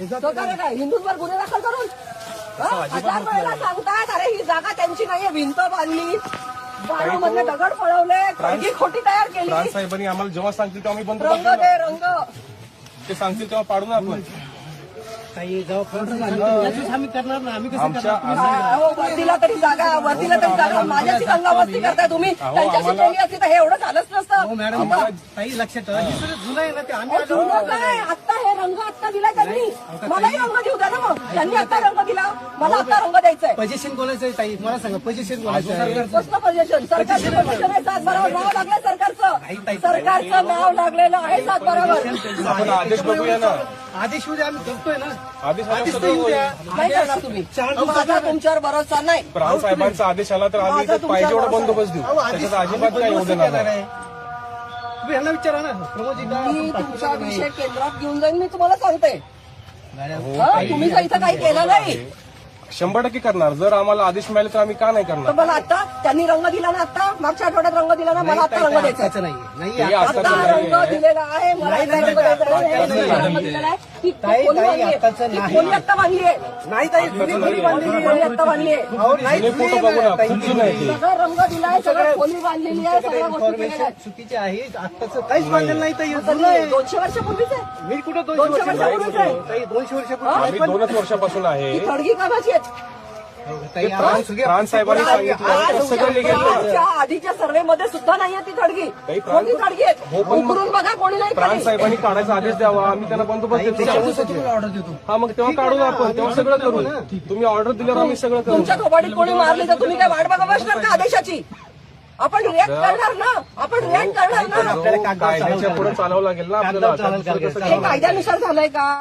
तो काय हिंदूंवर गुन्हे दाखल करून 1000 वेळेला सांगतात अरे ही जागा त्यांची नाहीये, भिंत बांधली, बाळामध्ये दगड पळवले, खडकी खोटी तयार केली. प्रांत साहेबांनी आम्हाला जेव्हा सांगतील तेव्हा आम्ही रंग बंद दे रंग ते सांगतील तेव्हा पाडू ना आपण. आम्ही करणार ना. आम्ही वरतीला तरी जागा माझ्याची रंगावस्ती करताय तुम्ही. त्यांच्याशी केली असती तर हे एवढं झालंच नसतं. मॅडम काही लक्षात ठेवा, जुनं आहे ना ते. आम्ही जुनं काय आत्ता हे रंग आत्ता दिलाय त्यांनी, मलाही रंग देऊ द्या ना. मग त्यांनी आत्ता रंग दिला, मला आत्ता रंग द्यायचाय. पोझिशन कोणाचं आहे ताई मला सांगा. पोझिशन कोणाचं आहे? कसलं पोझिशन? सरकारचं पोझिशन आहे. 7/12 नाव लागलंय सरकारचं नाव लागलेलं आहे 7/12. आपण आदेश बघूया ना. आदेश उद्या आम्ही करतोय ना. आदेश नाही करणार तुम्ही. माझा तुमच्यावर भरोसा नाही. प्रांत साहेबांचा आदेश आला तर आम्ही इथं पाहिजे एवढा बंदोबस्त देऊ. त्याच्यात अजिबात काही होऊ देणार नाही. तुम्ही यांना विचारा ना. प्रमोदजी मी तुमचा विषय केंद्रात घेऊन जाईन, मी तुम्हाला सांगते. तुम्ही तर इथं काही केलं नाही. 100% करणार. जर आम्हाला आदेश मिळाले तर आम्ही का नाही तर करणार. मला आता त्यांनी रंग दिला ना, आता मागच्या आठवड्यात रंग दिला ना, मला आता रंग द्यायचा नाही. हे आता आता रंग दिलेला आहे. मला आता रंग द्यायचा आहे. रंग दिलेला आहे. ती खोली बांधली आहे. ती खोली आत्ता बांधली आहे. नाही ताई खोली आत्ता बांधली आहे. जुने फोटो बघू ना, खूप जुने आहे ते. सगळं रंग दिलाय, सगळं खोली बांधलेली आहे, सगळ्या गोष्टी केलेल्या आहेत. चुकीचे आहे. आत्ताचं काहीच बांधलेलं नाही ताई. जुनं आहे. 200 वर्षापूर्वीच आहे. मी कुठं 200 वर्षापूर्वीच आहे. ताई 200 वर्षापूर्वी आम्ही 2च वर्षापासून आहे. ती थडगी कामाची आहेत. ते प्रांत साहेबांनी सांगितलं सगळं लिहिलं. आजच्या आधीच्या सर्वे मध्ये सुद्धा नाहीये ती थडगी. कोणती थडगी आहे? उकरून बघा, कोणी नाही प्रांत खाली. साहेबांनी काढायचा आदेश द्यावा. आम्ही त्यांना बंदोबस्त देतो. ऑर्डर देतो. हा मग तेव्हा काढू ना आपण. तेव्हा सगळं करू. तुम्ही ऑर्डर दिल्यावर आम्ही सगळं करू. तुमच्या कबाडीत कोणी मारली तर तुम्ही काय वाट बघा बसणार का आदेशाची? आपण रिॲक्ट करणार ना. आपण रिॲक्ट करणार ना. कायद्याच्या पुढे चालावं लागेल ना आपल्याला. हे कायद्यानुसार झालंय का?